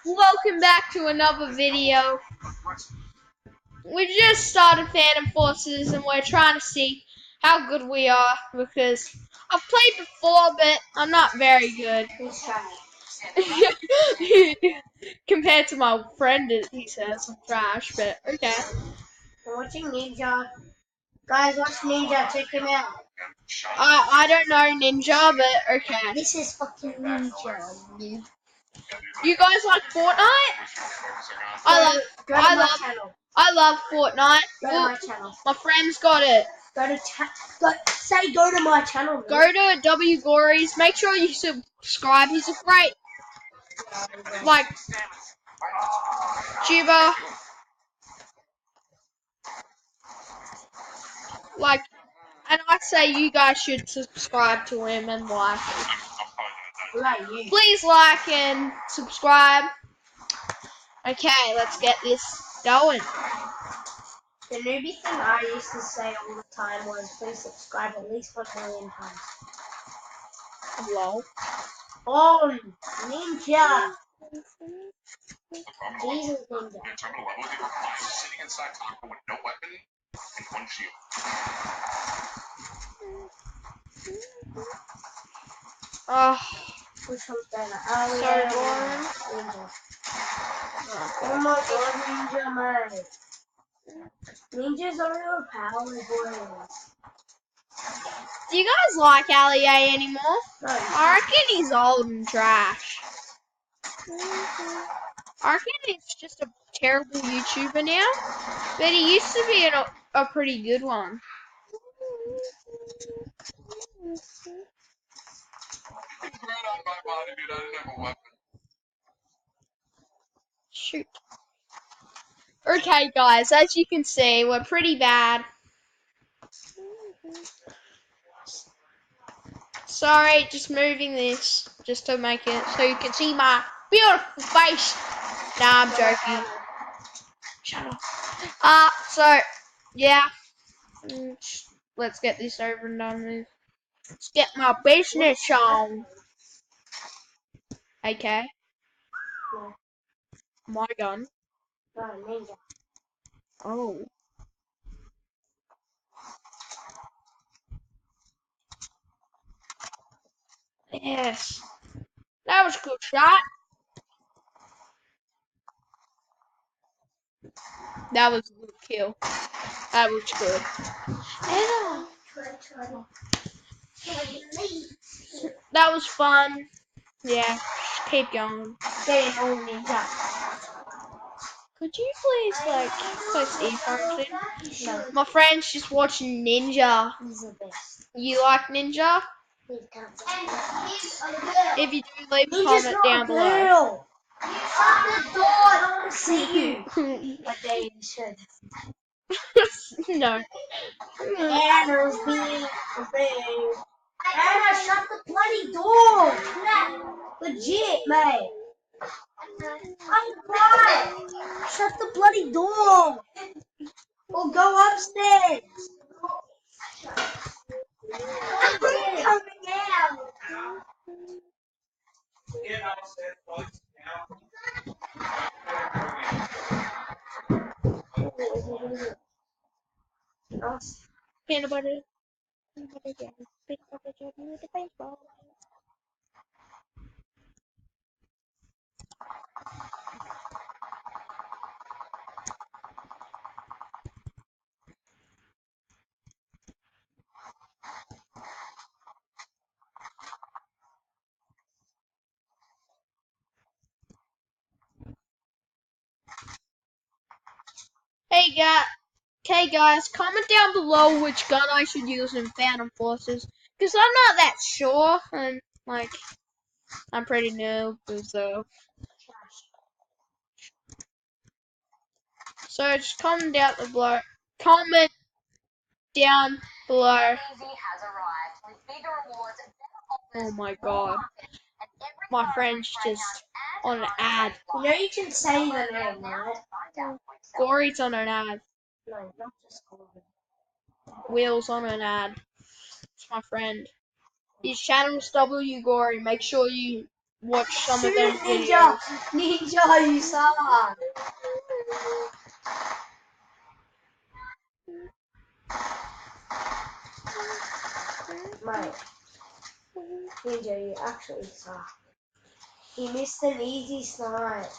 Welcome back to another video. We just started Phantom Forces and we're trying to see how good we are because I've played before but I'm not very good. Compared to my friend, he says I'm trash, but okay. We're watching Ninja. Guys, watch Ninja. Check him out. I don't know Ninja, but okay. This is fucking Ninja. You guys like Fortnite? I love Fortnite. Go to my channel. My friends got it. Go to my channel. Go to W Gories. Make sure you subscribe. He's a great tuber. And I say you guys should subscribe to him and like. Please like and subscribe. Okay, let's get this going. The newbie thing I used to say all the time was please subscribe at least 1 million times. Hello. Oh, Ninja! Jesus, Ninja. Sitting inside Taco with no weapon and one shield. Which one's better? Sorry, boring. Ninja. Oh my god, Ninja, mate. Ninja's overpowered, boys. Do you guys like Ali A anymore? No. I reckon he's old and trash. I reckon he's just a terrible YouTuber now. But he used to be a pretty good one. Shoot. Okay, guys, as you can see, we're pretty bad. Sorry, just moving this just to make it so you can see my beautiful face. Nah, I'm joking. Shut up. So, yeah. Let's get this over and done with. Let's get my business on. Okay. My gun. No, Ninja. Oh. Yes. That was a good shot. That was a good kill. That was good. That was fun. Yeah. Keep going. Say no, Ninja. Could you please, place earphones in? No. My friend's just watching Ninja. He's the best. You like Ninja? If you do, leave a comment down below. Shut the door, I don't want to see you. But they should. No. Anna's being afraid. Anna, shut the bloody door. Legit, mate. I'm right. Shut the bloody door. Or go upstairs. I'm coming out. Peanut butter. Peanut butter jelly. Peanut butter jelly with the baseball. Hey guys, comment down below which gun I should use in Phantom Forces, because I'm not that sure, and I'm pretty new, so just comment down below. Comment down below. Oh my god, my friend's just on an ad. You know you can say the name, right? Gory's on an ad. No, not just Corbin. Wheels on an ad. It's my friend. His channel's W Gory. Make sure you watch some of Shoot them it, Ninja! videos. Ninja, you suck! Mate, Ninja, you actually suck. He missed an easy snipe.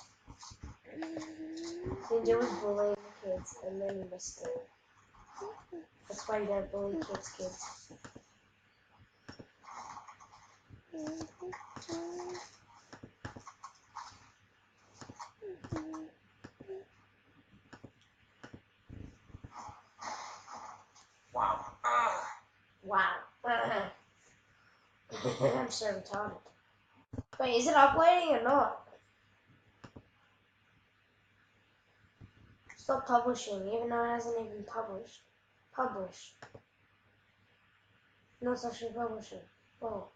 Ninja was bullying the kids and then he missed it. That's why you don't bully kids. Wow. Wow. I'm so retarded. Wait, is it uploading or not? Stop publishing, even though it hasn't even published. Publish. Not actually publishing. Oh.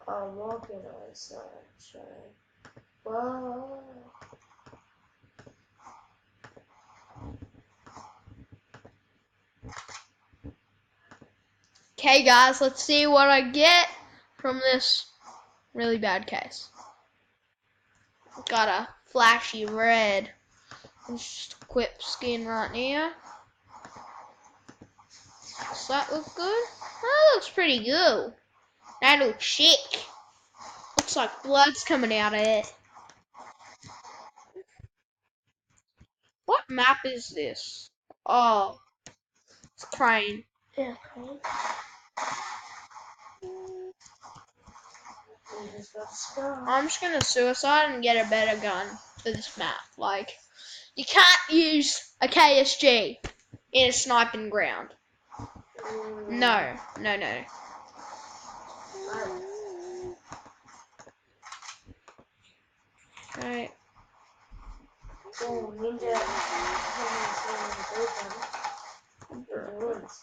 I'm walking on sunshine. Whoa. Okay, guys, let's see what I get from this really bad case. Got a flashy red. Let's just equip skin right now. Does that look good? That looks pretty good. That looks sick. Looks like blood's coming out of it. What map is this? Oh, it's Crane. Yeah, okay. You just got scar. I'm just gonna suicide and get a better gun for this map. Like, you can't use a KSG in a sniping ground. No. Right. Oh, Ninja. Wins.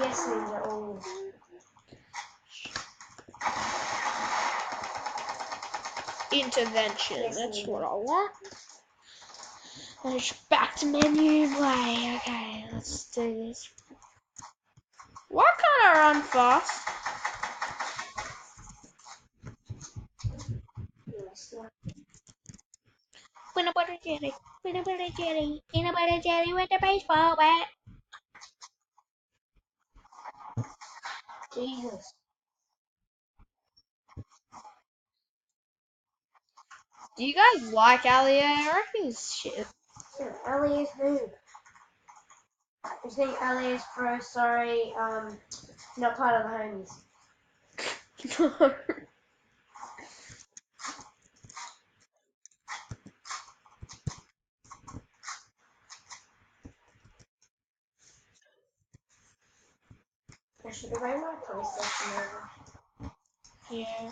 Yes, Ninja. Oh. Intervention. Yes, That's Ninja. what I want. Let's back to menu play. Okay, let's do this. Why can't I run fast? Yes, yeah. Peanut butter jelly, peanut butter jelly, peanut butter jelly with the baseball bat. Jesus. Do you guys like Allier? I reckon he's shit. Yeah, Ellie is who? I think Ellie is pro, sorry, not part of the homies. No. I should have made my PlayStation over. Yeah.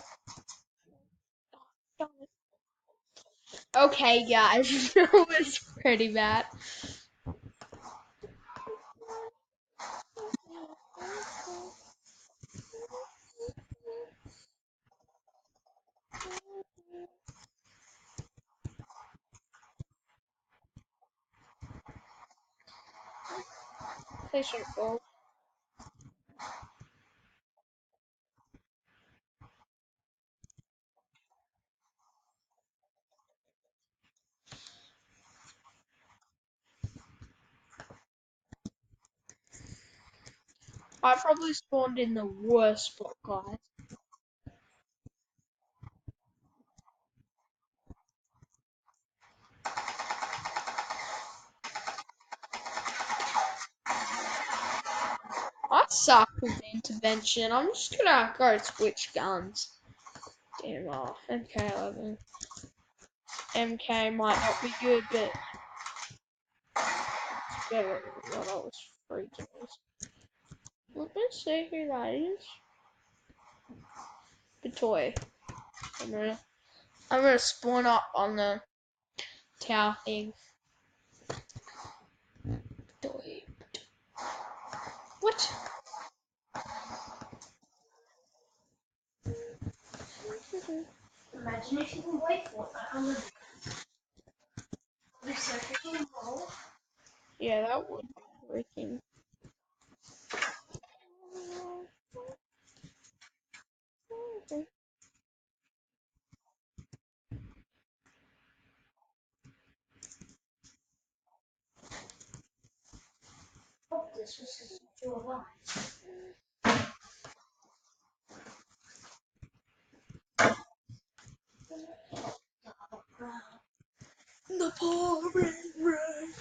Okay, guys, that was pretty bad. PlayStation 4. I probably spawned in the worst spot, guys. I suck with intervention. I'm just gonna go switch guns. Damn, MK11. MK might not be good, but it's better than what I was freaking with. Let me see who that is. The toy. I'm gonna spawn up on the tower thing. Toy. What? Imagine if you can wait for it. I'm gonna be so freaking involved. Yeah, that would be freaking It's just two of us. The pouring rain.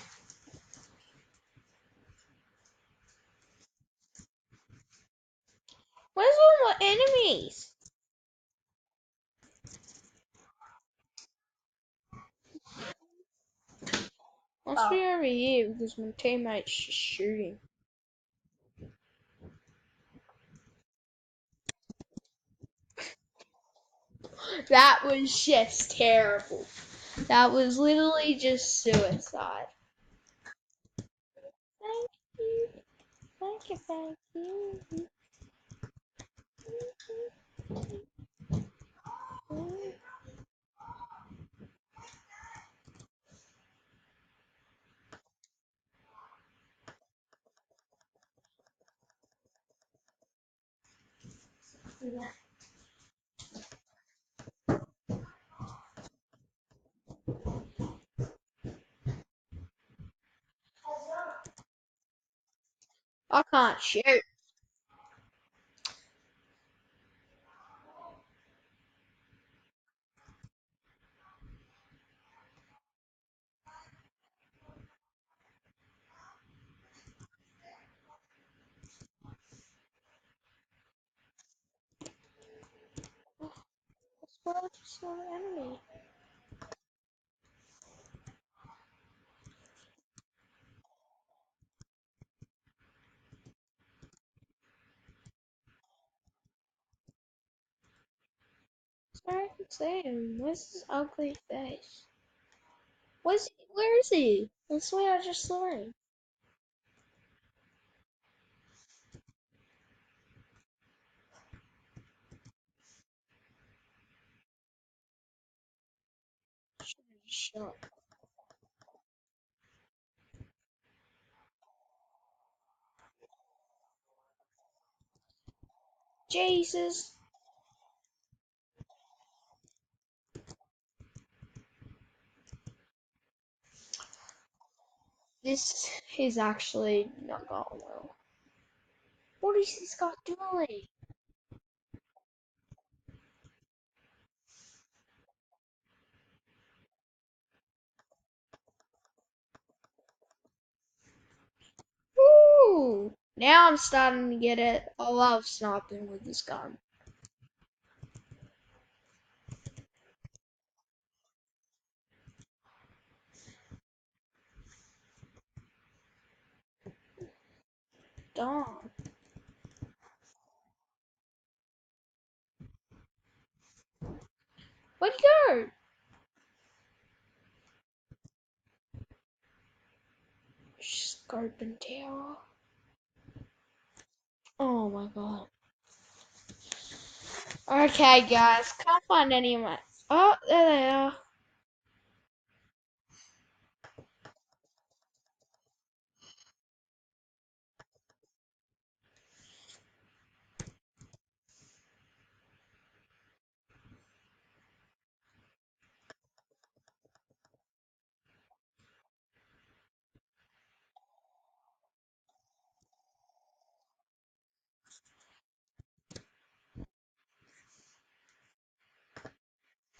Where's all my enemies? Must be over here because my teammate's just shooting. That was just terrible. That was literally just suicide. Thank you. Thank you, thank you. Yeah. I can't shoot. That's why I just saw an enemy. Sorry, I can see him. Where's his ugly face? Where is he? I swear I just saw him. Should have just shot. Jesus. This is actually not going well. What is this guy doing? Woo! Now I'm starting to get it. I love sniping with this gun. Darn. Where'd he go? Scoping tower. Oh my god. Okay, guys. Can't find any of my. Oh, there they are.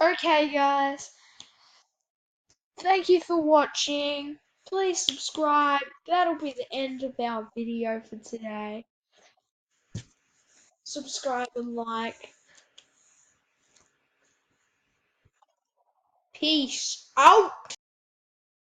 Okay, guys. Thank you for watching. Please subscribe. That'll be the end of our video for today. Subscribe and like. Peace out.